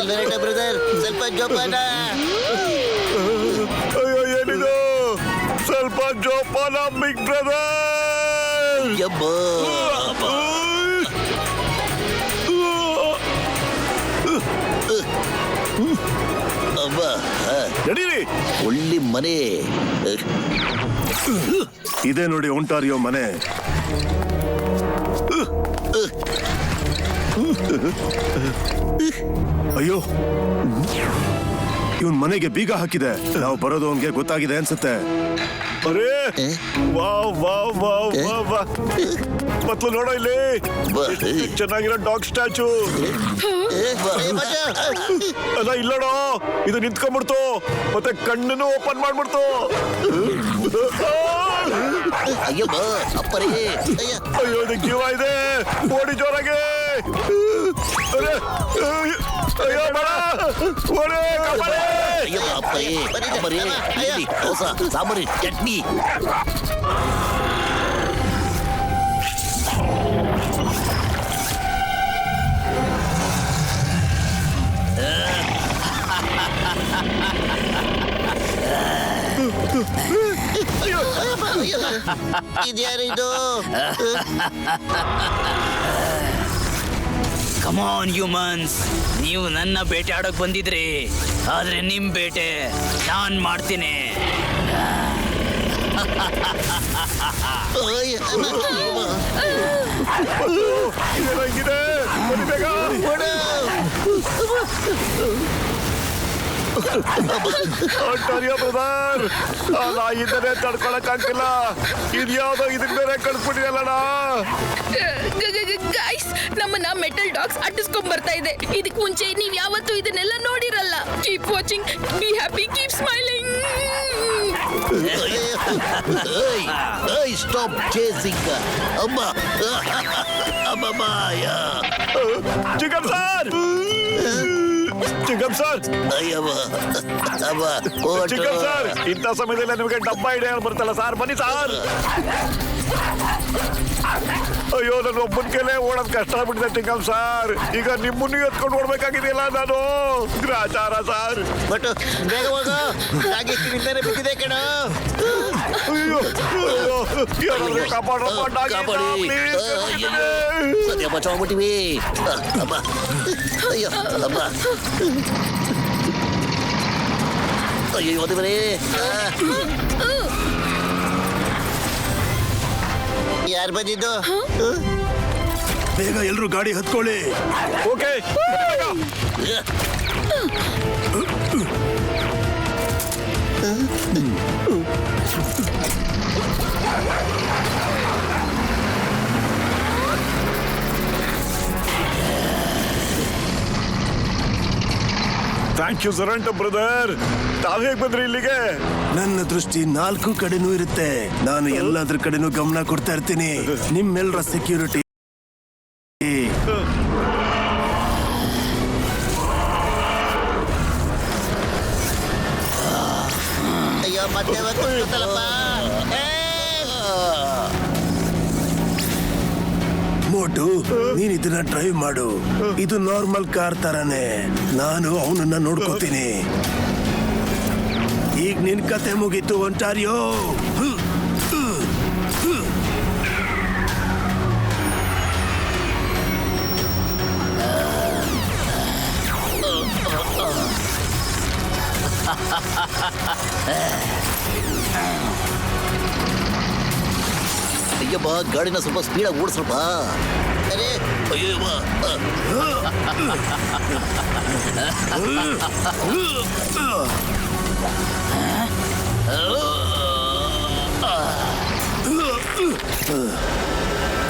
ಸಿಲ್ವರೇಟ brother, ಸ್ವಲ್ಪ ಜೋಪಾನ. ಅಯ್ಯೋ ಏನಿದು, ಸ್ವಲ್ಪ ಜೋಪಾನ ಬಿಗ್ ಬ್ರದರ್. ಯಬ್ಬ ನಡೀರಿ. ಒಳ್ಳೆ ಮನೆ. ಇದೇ ನೋಡಿ ಒಂಟಾರಿಯೋ ಮನೆ. ಅಯ್ಯೋ, ಇವನ್ ಮನೆಗೆ ಬೀಗ ಹಾಕಿದೆ. ನಾವು ಬರೋದು ಅವನ್ಗೆ ಗೊತ್ತಾಗಿದೆ ಅನ್ಸುತ್ತೆ. ಅರೇ ವಾವ್ ವಾವ್ ವಾವ್ ವಾವ್, ಮತ್ಲು ನೋಡೋ ಇಲ್ಲಿ ಚೆನ್ನಾಗಿರೋ ಡಾಗ್ ಸ್ಟ್ಯಾಚು. ಅಲ್ಲ ಇಲ್ಲೋಡೋ, ಇದು ನಿಂತ್ಕೊಂಡ್ಬಿಡ್ತು, ಮತ್ತೆ ಕಣ್ಣನ್ನು ಓಪನ್ ಮಾಡ್ಬಿಡ್ತು. ಅಯ್ಯೋ ಅಪ್ಪರೇ, ಅಯ್ಯೋ ಇದಕ್ಕೆ ಜೀವ ಇದೆ, ಓಡಿ ಜೋರಾಗೆ. ಅಯ್ಯೋ ಬೇಡ, ಓಡಿ ಕಾಪಾಡಿ. ಅಯ್ಯೋ ಅಪ್ಪರೇ, ಅಪ್ಪರೇ, ಇಲ್ಲಿ ಹೊಸ ಸಾಂಬಾರಿ ಚಟ್ನಿ. ಇದ್ಯಾರಿದು? ಕಮಾನ್ ಹ್ಯೂಮನ್ಸ್, ನೀವು ನನ್ನ ಬೇಟೆ ಆಡೋಕ್ ಬಂದಿದ್ರಿ, ಆದ್ರೆ ನಿಮ್ ಬೇಟೆ ನಾನ್ ಮಾಡ್ತೀನಿ. ಏನಾಗಿದೆ? ಬನ್ನಿ ಬೇಗ. ಒಂಟಾರಿಯೋ ಬ್ರದರ್, ನಾ ಇದನ್ನೇ ತಡ್ಕೊಳಕ್ ಆಗ್ತಿಲ್ಲ. ಇದ್ಯಾವ್ದೋ ಇದಕ್ ಬೇರೆ ಕಳ್ಸ್ಬಿಟ್ಟಿದಲ್ಲಣ್ಣ. ಗೈಸ್, ನಮ್ಮನ್ನ ಮೆಟಲ್ ಡಾಗ್ಸ್ ಅಟ್ಟಿಸ್ಕೊಂಡ್ ಬರ್ತಾ ಇದೆ. ಇದಕ್ ಮುಂಚೆ ನೀವ್ ಯಾವತ್ತೂ ಇದನ್ನೆಲ್ಲ ನೋಡಿರಲ್ಲ. Keep watching, be happy, keep smiling. Stop chasing. ಅಮ್ಮ ಅಮ್ಮಮ್ಮ. ಚಿಕನ್ ಸರ್, ಚಿಕನ್ ಸರ್, ಅಯ್ಯವ್ವ ಅಮ್ಮ. ಚಿಕನ್ ಸರ್, ಇಂಥ ಸಮಯದಲ್ಲಿ ನಿಮಗೆ ಡಬ್ಬ ಐಡಿಯಾ ಬರ್ತಲ್ಲ ಸರ್, ಬನ್ನಿ ಸರ್. ಅಯ್ಯೋ, ನನ್ನ ಒಬ್ಬನ ಕೈಲೇ ಓಡೋದ್ ಕಷ್ಟ ಆಗ್ಬಿಟ್ಟಿದೆ ಚಿಕನ್ ಸರ್. ಈಗ ನಿಮ್ಮನ್ನು ಎತ್ಕೊಂಡು ಓಡ್ಬೇಕಾಗಿದೆಯಲ್ಲ ನಾನು. ಗ್ರಾಚಾರ ಸರ್. ಬಟ್ ಬೇಗ ಹೋಗು, ಹಾಗೆ ಕಿವಿಂದಾನೆ ಬಿದ್ದಿದೆ ಕಣ. ಅಯ್ಯೋ ಅಯ್ಯೋ, ಯಾರಾದ್ರೂ ಕಾಪಾಡಪ್ಪ, ಕಾಪಾಡಿ. ಸದ್ಯ ಬಚಾವ್ಬಿಟ್ಟಿವಿ. ಅಮ್ಮ, ಅಯ್ಯೋ ಅಮ್ಮ. ಅಯ್ಯೋ ದೇವರೇ. ಯಾರು ಬಂದಿದ್ದು? ಬೇಗ ಎಲ್ರು ಗಾಡಿ ಹತ್ಕೊಳ್ಳಿ. ಓಕೆ. ಥ್ಯಾಂಕ್ ಯು ಸರಂಟ ಬ್ರದರ್. ತಾವ್ ಹೇಗ್ ಬಂದ್ರಿ ಇಲ್ಲಿಗೆ? ನನ್ನ ದೃಷ್ಟಿ 4 ಕಡೆನೂ ಇರುತ್ತೆ. ನಾನು ಎಲ್ಲಾದ್ರ ಕಡೆನೂ ಗಮನ ಕೊಡ್ತಾ ಇರ್ತೀನಿ. ನಿಮ್ಮೆಲ್ಲರ ಸೆಕ್ಯೂರಿಟಿ. ಅಯ್ಯೋ ಮತ್ತೆ ಗೊತ್ತಲ್ಲಪ್ಪ. ಮೋಟು, ನೀನ್ ಇದನ್ನ ಡ್ರೈವ್ ಮಾಡು. ಇದು ನಾರ್ಮಲ್ ಕಾರ್ ತರಾನೇ. ನಾನು ಅವನನ್ನ ನೋಡ್ಕೋತೀನಿ. ಈಗ ನಿನ್ ಕತೆ ಮುಗೀತು ಒಂಟಾರಿಯೋ. ಅಯ್ಯಬ್ಬ, ಗಾಡಿನ ಸ್ವಲ್ಪ ಸ್ಪೀಡಾಗಿ ಓಡಿಸ್ರಪ್ಪ. ಅರೇ ಅಯ್ಯವ್ವ.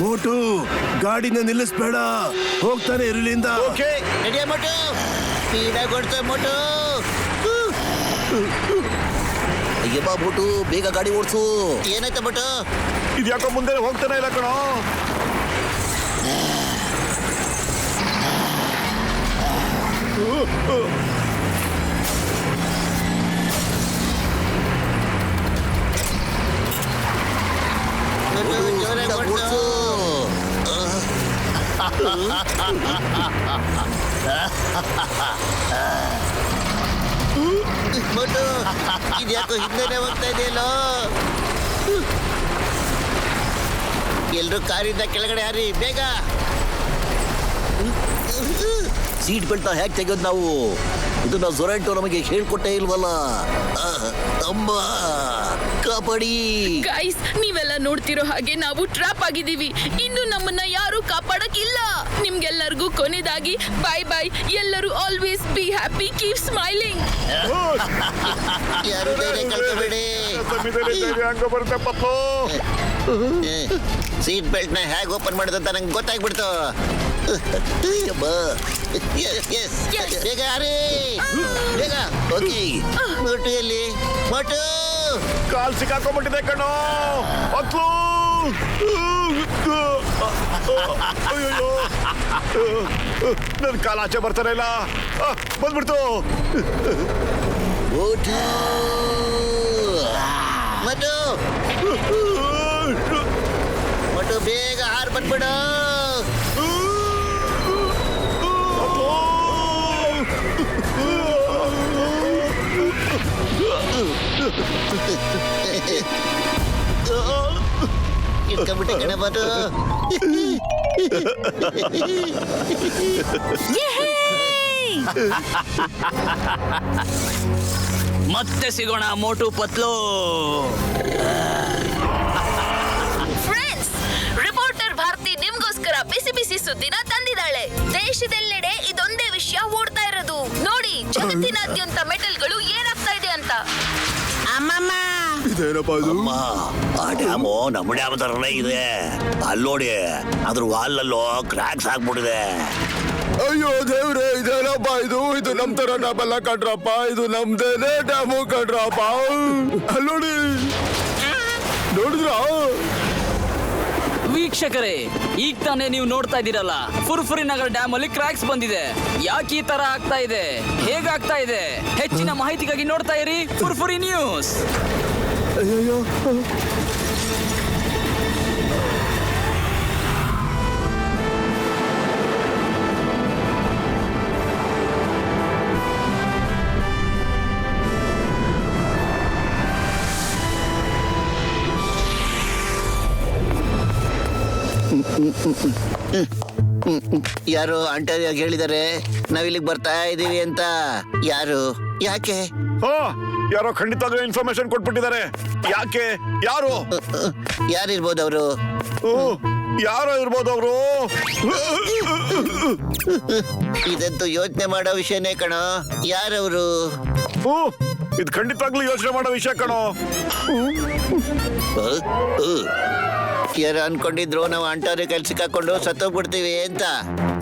ಮೋಟು, ಗಾಡಿನ ನಿಲ್ಲಿಸ್ಬೇಡ, ಹೋಗ್ತಾನೆ ಇರಲಿಂದ. ಓಕೆ ನಡಿಯ ಮೋಟು, ಸ್ಪೀಡಾಗಿ ಓಡ್ತಾ ಮೋಟು. ಅಯ್ಯಬ್ಬ ಮೋಟು, ಬೇಗ ಗಾಡಿ ಓಡಿಸು. ಏನಾಯ್ತ ಮೋಟು? ಇದ್ಯಾಕೋ ಮುಂದೆ ಹೋಗ್ತಾನೆ ಇಲ್ಲ ಕಣೋ. ಜೋರಾಗಿ ಓಡಿಸು. ಮೊಟ್ಟು ಇದ್ಯಾಕೋ ಹಿಂದೆನೆ ಹೋಗ್ತಾ ಇದೆಯಲ್ಲೋ. ಎಲ್ರು ಕಾರಿಂದ ಕೆಳಗಡೆ ಹಾರಿ ಬೇಗ. ಸೀಟ್ ಬೆಲ್ಟ್ ಹೇಗೆ ತೆಗೆಯೋದು ನಾವು? ಇದನ್ನ ಜೊರೆಂಟೋ ನಮಗೆ ಹೇಳ್ಕೊಟ್ಟೇ ಇಲ್ವಲ್ಲ. ಅಮ್ಮ ಕಾಪಾಡಿ. ಗೈಸ್, ನೀವೆಲ್ಲ ನೋಡ್ತಿರೋ ಹಾಗೆ ನಾವು ಟ್ರಾಪ್ ಆಗಿದ್ದೀವಿ. ಇನ್ನು ನಮ್ಮನ್ನ ಯಾರು ಕಾಪಾಡಕ್ಕಿಲ್ಲ. ನಿಮ್ಗೆಲ್ಲರಿಗೂ ಕೊನೆದಾಗಿ ಬಾಯ್ ಬಾಯ್. ಎಲ್ಲರೂ always B happy, keep smiling. ಯಾರು ಧೈರ್ಯ ಕಳ್ಕೊಬೇಡಿ. ಹಂಗ ಬರುತ್ತೆ ಪಪ್ಪು. ಸೀಟ್ ಬೆಲ್ಟ್ ನ ಹೇಗೆ ಓಪನ್ ಮಾಡೋದಂತ ನಂಗೆ ಗೊತ್ತಾಗ್ಬಿಡ್ತು. ಬೇಗ ಯಾರೇ ಬೇಗ. ಓಕೆ, ಮೊಟ್ಟು ಎಲ್ಲಿ? ಮೊಟ್ಟು ಕಾಲ್ ಸಿಕ್ಕಾಕೊಂಡ್ಬಿಟ್ಟಿದೆ ಕಣೋ. ಮಕ್ಳು ಅಯ್ಯೋ, ನನ್ ಕಾಲ್ ಆಚೆ ಬರ್ತಾನೆ ಇಲ್ಲ. ಬಂದ್ಬಿಡ್ತು. ಮೊಟ್ಟು ಮೊಟ್ಟು ಮೊಟ್ಟು ಬೇಗ ಹಾರ್ ಬಂದ್ಬಿಡು. ಇಟ್ಕೊಂಡ್ಬಿಟ್ಟೆ ಕಣೆ ಮೊಟ್ಟು. ಮತ್ತೆ ಸಿಗೋಣ ಮೋಟು ಪತ್ಲು. ಫ್ರೆಂಡ್ಸ್, ರಿಪೋರ್ಟರ್ ಭಾರತಿ ನಿಮ್ಗೋಸ್ಕರ ಬಿಸಿ ಬಿಸಿ ಸುದ್ದಿನ ತಂದಿದ್ದಾಳೆ. ದೇಶದೆಲ್ಲೆಡೆ ಇದೊಂದೇ ವಿಷಯ ಓಡ್ತಾ ಇರೋದು. ನೋಡಿ, ಜಗತ್ತಿನಾದ್ಯಂತ ಮೆಟಲ್ಗಳು ಏನಾಗ್ತಾ ಇದೆ ಅಂತ. ಇದೇನಪ್ಪ ಇದು? ಅಮ್ಮ, ಆ ಡ್ಯಾಮು ನಮ್ಮ ಡ್ಯಾಮ್ ತರನೇ ಇದೆ. ಅಲ್ಲಿ ನೋಡಿ, ಅದ್ರ ವಾಲಲ್ಲೋ ಕ್ರ್ಯಾಕ್ಸ್ ಆಗ್ಬಿಟ್ಟಿದೆ. ಅಯ್ಯೋ ದೇವ್ರೆ, ಇದೇನಪ್ಪ ಇದು? ಇದು ನಮ್ ತರ ಡ್ಯಾಮಲ್ಲ ಕಣ್ರಪ್ಪ. ಇದು ನಮ್ದೇನೆ ಡ್ಯಾಮು ಕಣ್ರಪ್ಪ. ಅಲ್ಲೋಡಿ, ನೋಡಿದ್ರ? ವೀಕ್ಷಕರೇ, ಈಗ ತಾನೇ ನೀವು ನೋಡ್ತಾ ಇದ್ದೀರಲ್ಲ, ಫುರ್ಫುರಿ ನಗರ ಡ್ಯಾಮ್ ಅಲ್ಲಿ ಕ್ರ್ಯಾಕ್ಸ್ ಬಂದಿದೆ. ಯಾಕೆ ಈ ತರ ಆಗ್ತಾ ಇದೆ, ಹೇಗಾಗ್ತಾ ಇದೆ? ಹೆಚ್ಚಿನ ಮಾಹಿತಿಗಾಗಿ ನೋಡ್ತಾ ಇರಿ ಫುರ್ಫುರಿ ನ್ಯೂಸ್. ಅಯ್ಯೋ, ಯಾರು ಅಂಟರಿಯಾಗಿ ಹೇಳಿದ್ದಾರೆ ನಾವಿಲ್ಲಿಗೆ ಬರ್ತಾ ಇದೀವಿ ಅಂತ. ಯಾರು? ಯಾಕೆ? ಯಾರೋ ಖಂಡಿತ ಇನ್ಫಾರ್ಮೇಶನ್ ಕೊಟ್ಬಿಟ್ಟಿದ್ದಾರೆ. ಯಾಕೆ? ಯಾರು? ಯಾರಿರ್ಬೋದು ಅವರು? ಯಾರೋ ಇರ್ಬೋದು ಅವರು. ಇದಂತೂ ಯೋಚನೆ ಮಾಡೋ ವಿಷಯನೇ ಕಣೋ. ಯಾರವರು? ಇದು ಖಂಡಿತವಾಗ್ಲೂ ಯೋಚನೆ ಮಾಡೋ ವಿಷಯ ಕಣೋ. ಯಾರು ಅನ್ಕೊಂಡಿದ್ರು ನಾವು ಅಂಟಾರಿಯೋ ಕೈಲಿ ಸಿಕ್ಕಾಕೊಂಡು ಸತ್ತೋಗ್ಬಿಡ್ತೀವಿ ಅಂತ.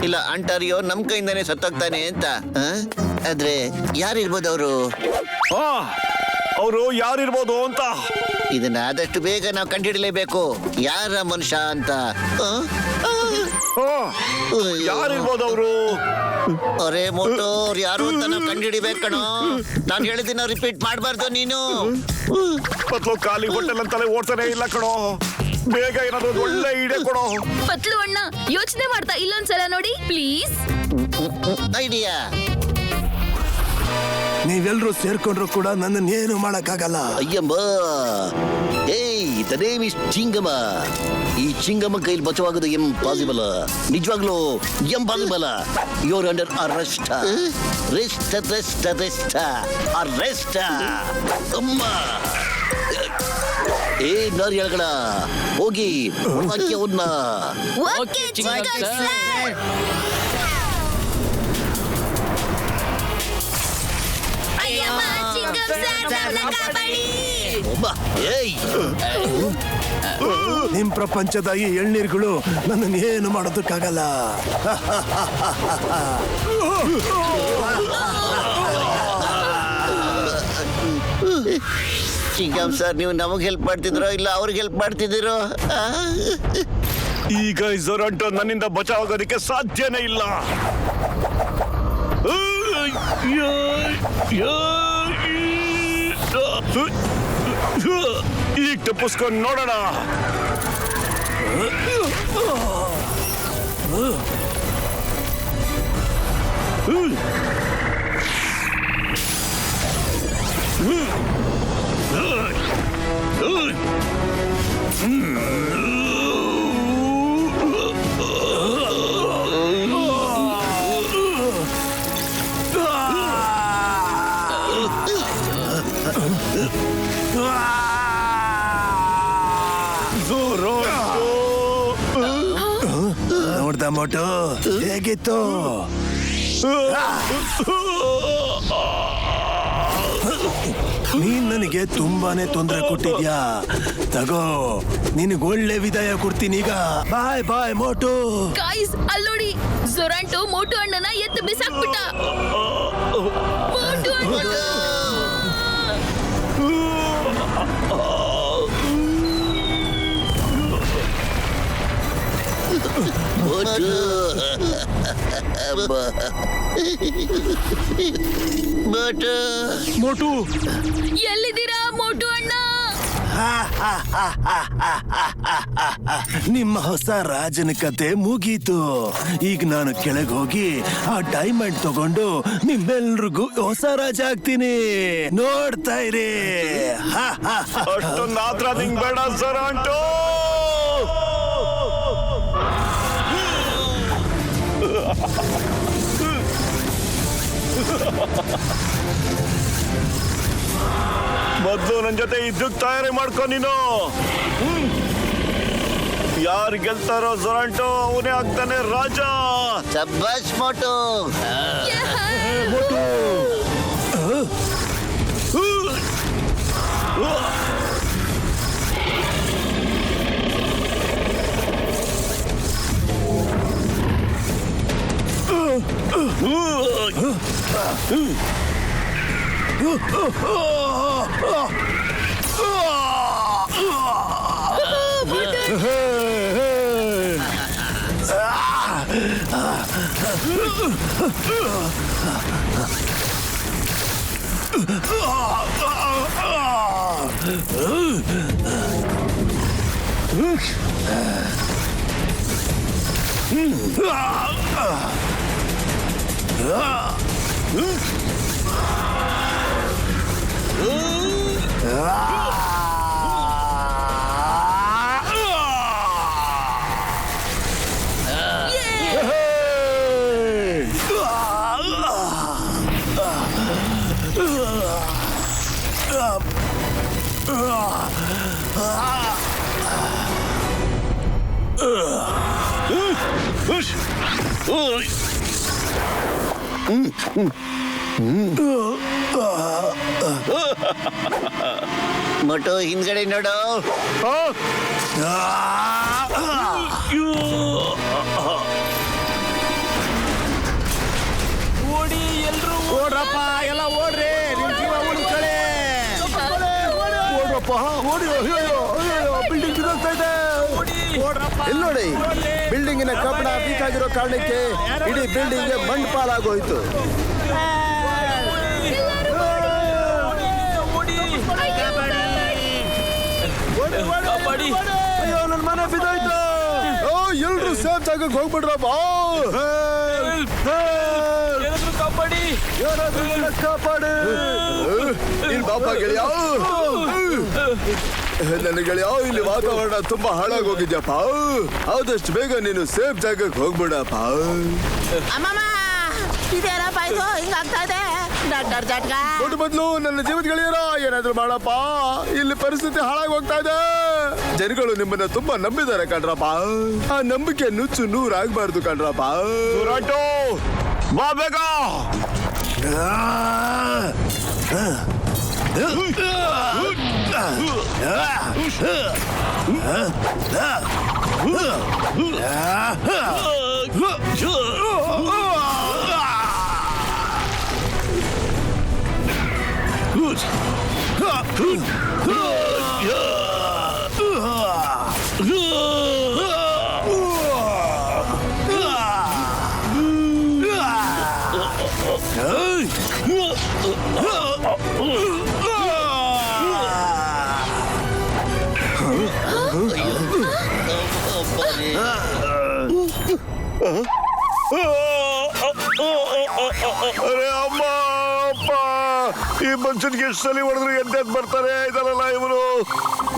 ಇಲ್ಲ, ಅಂಟಾರಿಯೋ ನಮ್ ಕೈಯಿಂದಾನೆ ಸತ್ತೋಗ್ತಾನೆ ಅಂತ. ಆದ್ರೆ ಯಾರಿರ್ಬೋದು ಅವರು? ಅವರು ಯಾರಿರ್ಬೋದು ಅಂತ ಇದನ್ನ ಆದಷ್ಟು ಬೇಗ ನಾವು ಕಂಡುಹಿಡಲೇಬೇಕು. ಯಾರ ಮನುಷ್ಯ ಅಂತ. ಯಾರಿರ್ಬೋದು ಅವರು? ಅರೆ ಮೋಟು, ಅವ್ರು ಯಾರು ಅಂತ ನಾವು ಕಂಡುಹಿಡಿಬೇಕು ಕಣೋ. ನಾನು ಹೇಳಿದಿನ ರಿಪೀಟ್ ಮಾಡಬಾರ್ದು ನೀನು. ಪತ್ಲು ಖಾಲಿ ಹೋಟೆಲ್ ಅಂತಲೇ ಓಡ್ತಾನೆ ಇಲ್ಲ ಕಣೋ. ಬೇಗ ಏನಾದ್ರು ಒಳ್ಳೆ ಐಡಿಯಾ ಕೊಡೋ. ಪತ್ಲು ಅಣ್ಣ, ಯೋಚನೆ ಮಾಡ್ತಾ ಇಲ್ಲೊಂದ್ಸಲ ನೋಡಿ ಪ್ಲೀಸ್. ಐಡಿಯಾ? ನೀವೆಲ್ರೂ ಸೇರ್ಕೊಂಡ್ರು ಕೂಡ ನನ್ನನ್ನು ಏನು ಮಾಡಕ್ಕಾಗಲ್ಲ. ಅಯ್ಯಮ್ಮ, ಏಯ್ ದ ನೇಮ್ ಇಸ್ ಚಿಂಗಮ. ಈ ಚಿಂಗಮ ಕೈಲಿ ಬಚಾವಾಗೋದು ಇಂಪಾಸಿಬಲ್. ನಿಜವಾಗ್ಲೂ impossible. Your under arrest. Rest rest rest arrest. ಅಮ್ಮ, ಏ ನಾರಿಯಳಗಳ, ಹೋಗಿ ಅವನ್ನ. Okay Chingam sir. ಏಯ್, ನಿಮ್ ಪ್ರಪಂಚದ ಈ ಎಳ್ನೀರ್ಗಳು ನನ್ನನ್ನು ಏನು ಮಾಡೋದಕ್ಕಾಗಲ್ಲ. ಚಿಂಗಂ ಸರ್, ನೀವು ನಮಗೆ ಹೆಲ್ಪ್ ಮಾಡ್ತಿದ್ರೋ ಇಲ್ಲ ಅವ್ರಿಗೆ ಹೆಲ್ಪ್ ಮಾಡ್ತಿದ್ದೀರೋ? ಈಗ ಜೊರಂಟೋ ನನ್ನಿಂದ ಬಚಾವಾಗೋದಕ್ಕೆ ಸಾಧ್ಯನೇ ಇಲ್ಲ. ಈಗ ತಪ್ಪಿಸ್ಕೊಂಡು ನೋಡೋಣ. ನೋಡ್ದ ಮೋಟು ಹೇಗಿತ್ತು? ನೀನ್ ನನಗೆ ತುಂಬಾನೇ ತೊಂದರೆ ಕೊಟ್ಟಿದ್ಯಾ. ತಗೋ, ನಿನಗೆ ಒಳ್ಳೆ ವಿದಾಯ ಕೊಡ್ತೀನಿ ಈಗ. ಬಾಯ್ ಬಾಯ್ ಮೋಟು. ಗಾಯ್ಸ್ ಅಲ್ಲೋಡಿ, ಜೊರಾಂಟೋ ಮೋಟು ಅಣ್ಣನ ಎತ್ತು ಬಿಸಾಕ್ಬಿಟ್ಟ. ಮೋಟು ಅಣ್ಣ! ಮೋಟು ಎಲ್ಲಿದ್ದೀರಾ ಮೋಟು ಅಣ್ಣ? ನಿಮ್ಮ ಹೊಸ ರಾಜನ ಕತೆ ಮುಗೀತು. ಈಗ ನಾನು ಕೆಳಗೆ ಹೋಗಿ ಆ ಡೈಮಂಡ್ ತಗೊಂಡು ನಿಮ್ಮೆಲ್ರಿಗೂ ಹೊಸ ರಾಜ ಆಗ್ತೀನಿ. ನೋಡ್ತಾ ಇರಿ. ಅಷ್ಟೊಂದು ಆತ್ರ ನಿಂಗ್ ಬೇಡ ಜೊರಾಂಟೋ. ಮೊದ್ಲು ನನ್ ಜೊತೆ ಇದ್ದಕ್ ತಯಾರಿ ಮಾಡ್ಕೊ ನೀನು. ಯಾರು ಗೆಲ್ತಾರೋ ಜೊರಾಂಟೋ ಅವನೇ ಆಗ್ತಾನೆ ರಾಜ. ಶಬ್ಬಾಷ್ ಮೋಟು. ಮೋಟು ಹಿಂದ್ಗಡೆ ನೋಡು. ಓಡಿ ಎಲ್ರು ಓಡ್ರಪ್ಪ, ಎಲ್ಲ ಓಡ್ರಿ. ನಿಮ್ ಜೀವ ಉಳಿಸ್ಕೊಳ್ಳಿ. ಓಡ್ರಪ್ಪ, ಓಡಿ. ಬಿಲ್ಡಿಂಗ್ ಬಿದ್ದೋಗ್ತಾ ಇದೆ. ಇಲ್ಲಿ ನೋಡಿ, ಬಿಲ್ಡಿಂಗಿನ ಕಬ್ಬಣ ಬೇಕಾಗಿರೋ ಕಾರಣಕ್ಕೆ ಇಡೀ ಬಿಲ್ಡಿಂಗ್ ಮಣ್ಪಾಲಾಗೋಯ್ತು. ಅಯ್ಯೋ, ನನ್ನ ಮನೆ ಬಿದ್ದೋಯ್ತು. ಎಲ್ರು ಸೇಫ್ ಜಾಗಕ್ಕೆ ಹೋಗ್ಬಿಡ್ರಪ್ಪ. ಕಾಪಾಡಿ, ಕಾಪಾಡಿ. ಇಲ್ಲಿ ಬಾಪ ಗೆಳೆಯ. ನನ್ನ ಗೆಳೆಯ, ಇಲ್ಲಿ ವಾತಾವರಣ ತುಂಬಾ ಹಾಳಾಗೋಗಿದ್ಯಪ್ಪ. ಆದಷ್ಟು ಬೇಗ ನೀನು ಸೇಫ್ ಜಾಗಕ್ಕೆ ಹೋಗ್ಬಿಡಪ್ಪ. ಇದೇನಪ್ಪ ಇದು ಹಿಂಗಾಗ್ತಾ ಇದೆ? ಡಾಕ್ಟರ್ ಜಟ್ಗ ದೊಡ್ಡ ಬದಲು ನನ್ನ ಜೀವದ ಗೆಳೆಯರ ಏನಾದ್ರು ಮಾಡಪ್ಪ. ಇಲ್ಲಿ ಪರಿಸ್ಥಿತಿ ಹಾಳಾಗಿ ಹೋಗ್ತಾ ಇದೆ. ಜನಗಳು ನಿಮ್ಮನ್ನ ತುಂಬಾ ನಂಬಿದ್ದಾರೆ ಕಣ್ರಪ್ಪ. ಆ ನಂಬಿಕೆ ನುಚ್ಚು ನೂರಾಗಬಾರ್ದು ಕಣ್ರಪ್ಪ. ಜೊರಾಂಟೋ ಬಾ ಬೇಗ. ಅರೆ ಅಮ್ಮ ಅಪ್ಪ, ಈ ಮನುಷ್ಯನ್ಗೆ ಎಷ್ಟು ಸಲ ಹೊಡೆದ್ರು ಎಂತೆಂತ ಬರ್ತಾರೆ ಇದಲ್ಲ ಇವರು.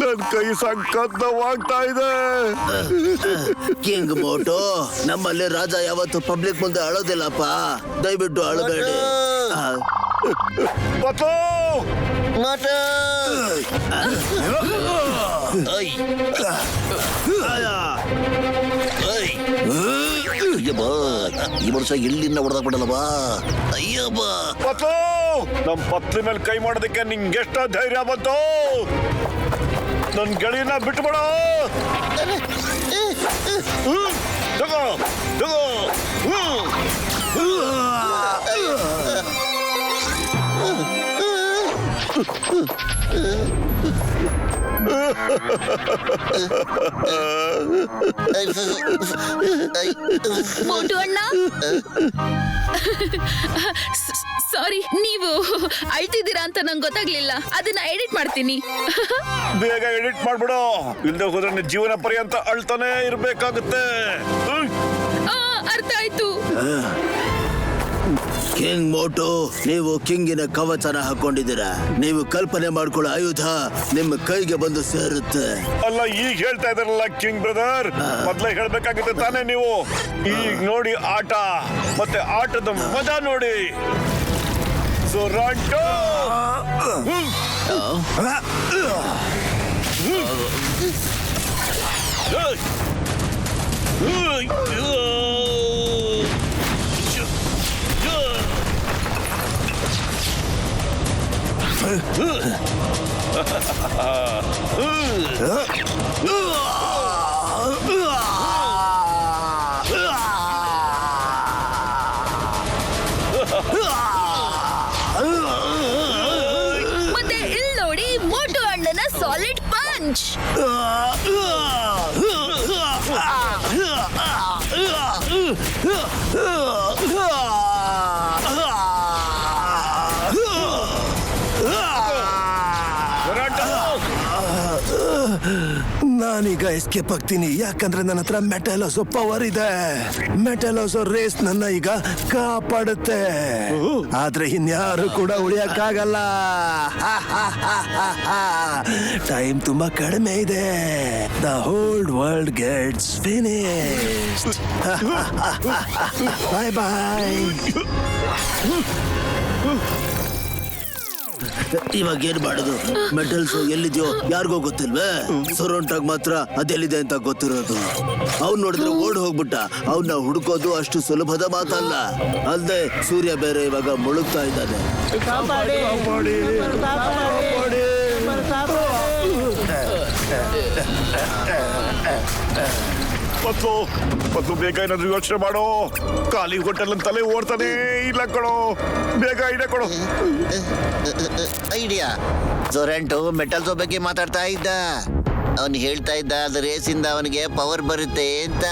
ನನ್ ಕೈ ಸಖತ್ ನೋವಾಗ್ತಾ ಇದೆ. ಕಿಂಗ್ ಮೋಟು, ನಮ್ಮಲ್ಲಿ ರಾಜ ಯಾವತ್ತು ಪಬ್ಲಿಕ್ ಮುಂದೆ ಅಳೋದಿಲ್ಲಪ್ಪ, ದಯವಿಟ್ಟು ಅಳಬೇಡಿ. ಪತ್ತು ಮಾತು ಈ ವರ್ಷ ಎಲ್ಲಿಂದ ಹೊಡೆದಾಗ್ಬಿಡಲ್ಲವಾ? ಅಯ್ಯಬ್ಬ ಪತ್ತು, ನಮ್ ಪತ್ಲಿ ಮೇಲೆ ಕೈ ಮಾಡೋದಕ್ಕೆ ನಿಂಗೆ ಎಷ್ಟ ಧೈರ್ಯ ಬಂತು? ನನ್ ಗೆಳೆಯನ ಬಿಟ್ಬಿಡ. ತಗೋ ತಗೋ. ಮೋಟು ಅಣ್ಣ, ಸಾರಿ, ನೀವು ಅಳ್ತಿದ್ದೀರಾ ಅಂತ ನಂಗೆ ಗೊತ್ತಾಗ್ಲಿಲ್ಲ. ಅದನ್ನ ಎಡಿಟ್ ಮಾಡ್ತೀನಿ. ಬೇಗ ಎಡಿಟ್ ಮಾಡ್ಬಿಡು, ಇಲ್ದೆ ಹೋದ್ರೆ ನಿನ್ ಜೀವನ ಪರ್ಯಂತ ಅಳ್ತಾನೆ ಇರ್ಬೇಕಾಗುತ್ತೆ. ಅರ್ಥ ಆಯ್ತು. ಕಿಂಗ್ ಮೋಟು, ನೀವು ಕಿಂಗಿನ ಕವಚನ ಹಾಕೊಂಡಿದ್ದೀರಾ. ನೀವು ಕಲ್ಪನೆ ಮಾಡ್ಕೊಳ್ಳೋ ಆಯುಧ ನಿಮ್ಮ ಕೈಗೆ ಬಂದು ಸೇರುತ್ತೆ. ಅಲ್ಲ, ಈಗ ಹೇಳ್ತಾ ಇದಾರಲ್ಲ ಕಿಂಗ್ ಬ್ರದರ್, ಮೊದ್ಲೇ ಹೇಳ್ಬೇಕಾಗುತ್ತೆ ತಾನೇ ನೀವು. ಈಗ ನೋಡಿ ಆಟ, ಮತ್ತೆ ಆಟದ ಮಜಾ ನೋಡಿ. ಸೊರಾಂಟೋ ಮತ್ತೆ ಇಲ್ಲಿ ನೋಡಿ, ಮೋಟು ಅಣ್ಣನ ಸಾಲಿಡ್ ಪಂಚ್. ನಾನೀಗ ಎಸ್ಕೇಪ್ ಆಗ್ತೀನಿ, ಯಾಕಂದ್ರೆ ನನ್ನ ಹತ್ರ ಮೆಟಲೋಸೋ ಪವರ್ ಇದೆ. ಮೆಟಲೋಸೋ ರೇಸ್ ನನ್ನ ಈಗ ಕಾಪಾಡುತ್ತೆ, ಆದ್ರೆ ಇನ್ಯಾರು ಕೂಡ ಉಳಿಯಕ್ಕಾಗಲ್ಲ. ಟೈಮ್ ತುಂಬಾ ಕಡಿಮೆ ಇದೆ. The whole world gets finished. Bye bye. ಇವಾಗ ಏನ್ ಮಾಡುದು? ಮೆಟಲ್ಸ್ ಎಲ್ಲಿದ್ಯೋ ಯಾರಿಗೋ ಗೊತ್ತಿಲ್ವೇ? ಸೊರೊಂಟಾಗ್ ಮಾತ್ರ ಅದೆಲ್ಲಿದೆ ಅಂತ ಗೊತ್ತಿರೋದು. ಅವ್ನ್ ನೋಡಿದ್ರೆ ಓಡ್ ಹೋಗ್ಬಿಟ್ಟ. ಅವನ್ನ ಹುಡುಕೋದು ಅಷ್ಟು ಸುಲಭದ ಮಾತಲ್ಲ. ಅಲ್ದೆ ಸೂರ್ಯ ಬೇರೆ ಇವಾಗ ಮುಳುಗ್ತಾ ಇದ್ದಾನೆ. ಮತ್ತು ಬೇಗ ಏನಾದ್ರು ಯೋಚನೆ ಮಾಡೋ. ಖಾಲಿ ಹೋಟೆಲ್ ತಲೆ ಓಡ್ತಾನೆ ಇಲ್ಲ ಕಣೋ. ಬೇಗ ಐಡಿಯಾ ಕೊಡು. ಐಡಿಯಾ. ಜೊರೆಂಟು ಮೆಟಲ್ಸ್ ಬಗ್ಗೆ ಮಾತಾಡ್ತಾ ಇದ್ದ. ಅವನು ಹೇಳ್ತಾ ಇದ್ದ ಅದು ರೇಸಿಂದ ಅವನಿಗೆ ಪವರ್ ಬರುತ್ತೆ ಅಂತ.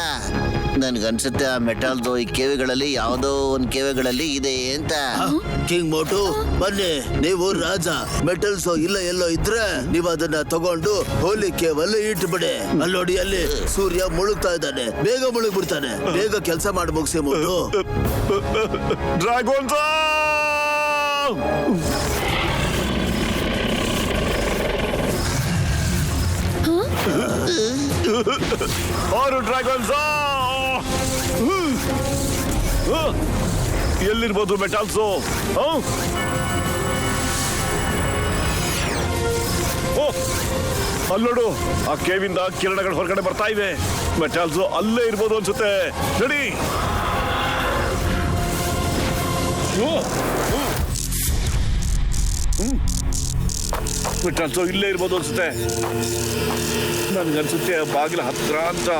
ನನ್ಗನ್ಸುತ್ತೆ ಆ ಮೆಟಲ್ದು ಈ ಕೇವಿಗಳಲ್ಲಿ ಯಾವುದೋ ಒಂದು ಕೇವಿಗಳಲ್ಲಿ ಇದೆ ಅಂತ. ಕಿಂಗ್ ಮೋಟು, ಬನ್ನಿ, ನೀವು ರಾಜ. ಮೆಟಲ್ಸ್ ಇಲ್ಲ ಎಲ್ಲೋ ಇದ್ರೆ ನೀವು ಅದನ್ನ ತಗೊಂಡು ಹೋಲಿ ಕೇವಲ್ಲಿ ಇಟ್ಬಿಡಿ. ಅಲ್ಲೋಡಿ, ಅಲ್ಲಿ ಸೂರ್ಯ ಮುಳುಗ್ತಾ ಇದ್ದಾನೆ. ಬೇಗ ಮುಳುಗ್ಬಿಡ್ತಾನೆ. ಬೇಗ ಕೆಲಸ ಮಾಡಿ ಮುಗಿಸಿ ಮೋಟು. ಡ್ರಾಗೋನ್ಸ್, ಆರು ಡ್ರಾಗೋನ್ಸ್. ಎಲ್ಲಿರ್ಬೋದು ಮೆಟಲ್ಸು? ಅಲ್ಲೋಡು, ಆ ಕೇವಿಂದ ಕಿರಣಗಳು ಹೊರಗಡೆ ಬರ್ತಾ ಇವೆ. ಮೆಟಲ್ಸು ಅಲ್ಲೇ ಇರ್ಬೋದು ಅನ್ಸುತ್ತೆ. ನಡಿ. ಮೆಟಲ್ಸು ಇಲ್ಲೇ ಇರ್ಬೋದು ಅನ್ಸುತ್ತೆ. ನನ್ಗನ್ಸುತ್ತೆ ಬಾಗಿಲ ಹತ್ರ ಅಂತ.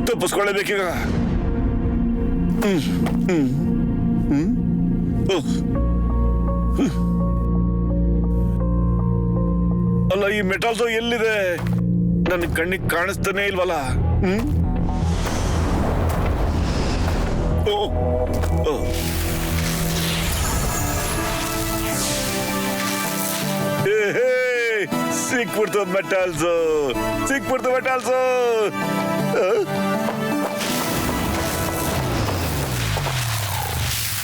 ತಪ್ಪಿಸ್ಕೊಳ್ಳೇಬೇಕೀಗ. ಅಲ್ಲ ಈ ಮೆಟಲ್ಸೋ ಎಲ್ಲಿದೆ? ನನ್ನ ಕಣ್ಣಿಗೆ ಕಾಣಿಸ್ತಾನೆ ಇಲ್ವಲ್ಲ. ಓ ಓ. ಸಿಕ್ಬಿಡ್ತು ಮೆಟಲ್ಸ್, ಸಿಕ್ಬಿಡ್ತು ಮೆಟಲ್ಸ್.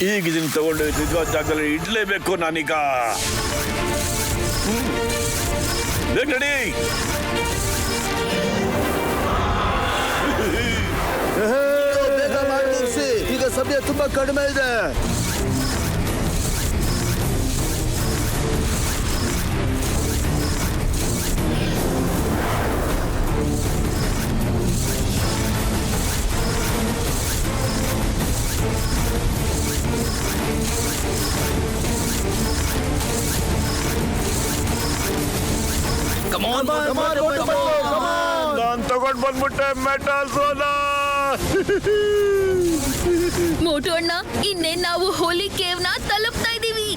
ಈಗ ಇದನ್ನ ತಗೊಂಡು ನಿಜವಾದ ಜಾಗದಲ್ಲಿ ಇಡ್ಲೇಬೇಕು ನಾನೀಗ. ಬೇಗ ನಡಿ. ಬೇಗ ಮಾಡಿ ಮುಗ್ಸಿ. ಈಗ ಸಮಯ ತುಂಬಾ ಕಡಿಮೆ ಇದೆ. ನಾನ್ ತಗೊಂಡ್ ಬಂದ್ಬಿಟ್ಟೆ ಮೆಟಲ್ಸ್. ಮೋಟು ಅಣ್ಣ, ಇನ್ನೇ ನಾವು ಹೋಲಿ ಕೇವ್ ನ ತಲುಪ್ತಾ ಇದೀವಿ.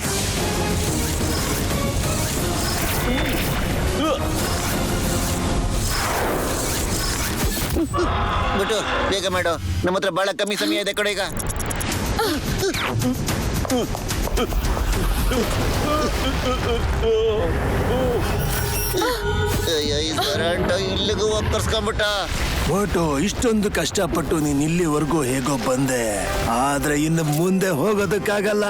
ಬಿಟ್ಟು ಬೇಗ ಮಾಡು, ನಮ್ಮ ಹತ್ರ ಬಹಳ ಕಮ್ಮಿ ಸಮಯ ಇದೆ ಕಡೆ ಈಗ. ಇಲ್ಲಿಗೂ ಹೋಗಿ ತರ್ಸ್ಕೊಂಡ್ಬಿಟ್ಟ. ಮೋಟು, ಇಷ್ಟೊಂದು ಕಷ್ಟಪಟ್ಟು ನೀನ್ ಇಲ್ಲಿವರೆಗೂ ಹೇಗೋ ಬಂದೆ, ಆದ್ರೆ ಇನ್ನು ಮುಂದೆ ಹೋಗೋದಕ್ಕಾಗಲ್ಲ.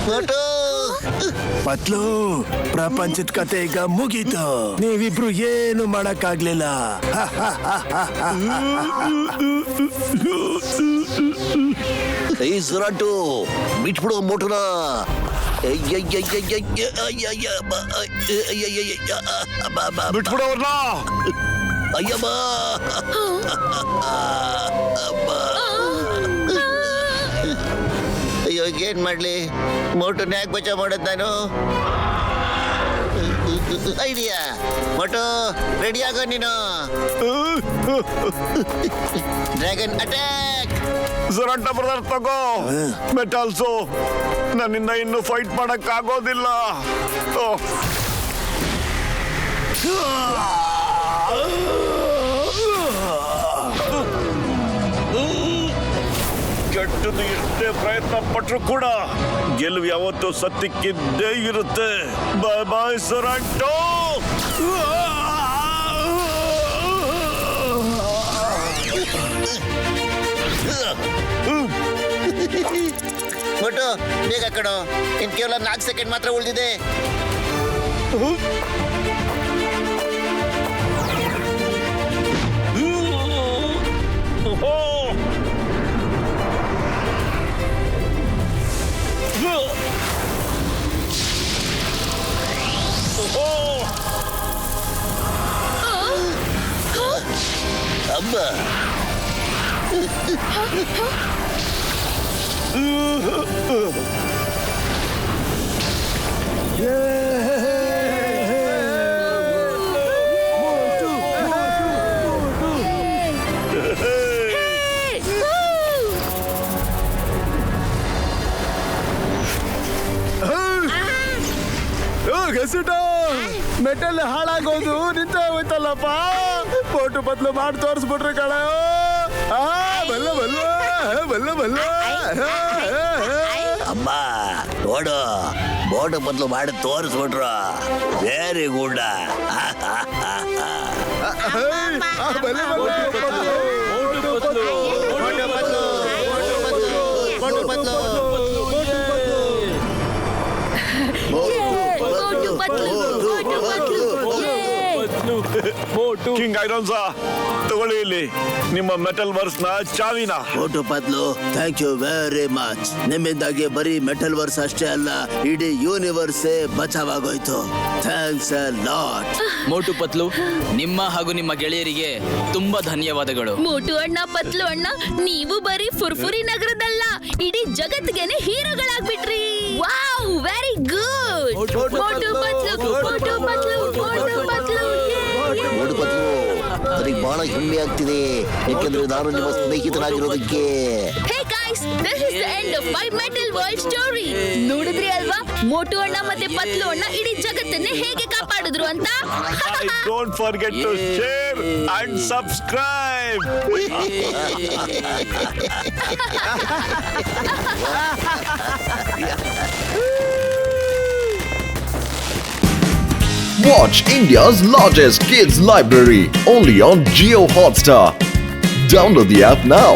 ಮೋಟು, ಪತ್ಲು, ಪ್ರಪಂಚದ ಕತೆ ಈಗ ಮುಗೀತು. ನೀವಿಬ್ರು ಏನು ಮಾಡಕ್ಕಾಗ್ಲಿಲ್ಲ. ಈ ಸುರಾಟು ಬಿಟ್ಬಿಡು ಮೋಟುನ. ಬಿಟ್ಬಿಡೋರ್ನ. ಅಯ್ಯಮ್ಮ, ಅಯ್ಯೋ ಏನ್ ಮಾಡ್ಲಿ? ಮೋಟುನ ಯಾಕೆ ಬಚಾವ್ ಮಾಡೋದು ನಾನು? ಐಡಿಯಾ. ಮೋಟು ರೆಡಿ ಆಗೋ ನೀನು. Dragon attack. ಸುರಂಟ ಬ್ರದರ್ ತಗೋ ಮೆಟಲ್ಸು. ನನ್ನಿಂದ ಇನ್ನು ಫೈಟ್ ಮಾಡಕ್ ಆಗೋದಿಲ್ಲ. ಕೆಟ್ಟದು ಎಷ್ಟೇ ಪ್ರಯತ್ನ ಪಟ್ರು ಕೂಡ ಗೆಲುವು ಯಾವತ್ತೂ ಸತ್ಯಕ್ಕಿದ್ದೇ ಇರುತ್ತೆ. ಬಾಯ್ ಬಾಯ್ ಸುರಂಟು. ಮೋಟು ಬೇಗ ಕಣೋ, ಇನ್ ಕೇವಲ 4 ಸೆಕೆಂಡ್ ಮಾತ್ರ ಉಳಿದಿದೆ. ಅಮ್ಮ, ಮೆಟಲ್ ಹಾಳಾಗೋದು ನಿಂತ ಹೋಯ್ತಲ್ಲಪ್ಪ. ಫೋಟೋ ಬದಲು ಮಾಡಿ ತೋರಿಸ್ಬಿಟ್ರೆ ಕಣ. ಬಲ್ಲ ಬಲ್ಲ ಬಲ್ಲ ಬಲ್ಲ. ಅಮ್ಮ ನೋಡು, ಬೋಟು ಬದಲು ಮಾಡಿ ತೋರಿಸ್ಬಿಟ್ರು. Very good. ಕಿಂಗ್ ಐರನ್ಸ, ತಗೊಳ್ಳಿ ಇಲ್ಲಿ ನಿಮ್ಮ ಮೆಟಲ್ ವರ್ಸ್ ನ ಚಾವಿನ. Motu Patlu, thank you very much. ನಿಮ್ಮಿಂದಾಗಿ ಬರೀ ಮೆಟಲ್ ವರ್ಸ್ ಅಷ್ಟೇ ಅಲ್ಲ, ಇಡೀ ಯೂನಿವರ್ಸೇ ಬಚಾವಾಗೋಯ್ತು. Thanks a lot. ಮೋಟು ಪತ್ಲು, ನಿಮ್ಮ ಹಾಗೂ ನಿಮ್ಮ ಗೆಳೆಯರಿಗೆ ತುಂಬಾ ಧನ್ಯವಾದಗಳು. ಮೋಟು ಅಣ್ಣ, ಪತ್ಲು ಅಣ್ಣ, ನೀವು ಬರೀ ಫುರ್ಫುರಿ ನಗರದಲ್ಲ, ಇಡೀ ಜಗತ್ತಿಗೆನೆ ಹೀರೋಗಳಾಗ್ಬಿಟ್ರಿ. Wow, very good. Motu Patlu, Motu Patlu, Motu Patlu. Motu Patlu, ನನಗೆ ಬಹಳ ಹೆಮ್ಮೆ ಆಗ್ತಿದೆ, ಯಾಕೆಂದ್ರೆ ನಾನು ನಿಮ್ಮ ಸ್ನೇಹಿತನಾಗಿರೋದಕ್ಕೆ. Hey guys, this is the end of my metal world story. ನೋಡಿದ್ರಿ ಅಲ್ವಾ ಮೋಟು ಅಣ್ಣ ಮತ್ತೆ ಪತ್ಲು ಅಣ್ಣ ಇಡೀ ಜಗತ್ತನ್ನೇ ಹೇಗೆ ಕಾಪಾಡಿದ್ರು ಅಂತ. Don't forget to share and subscribe. Watch India's largest kids library only on Jio Hotstar. Download the app now.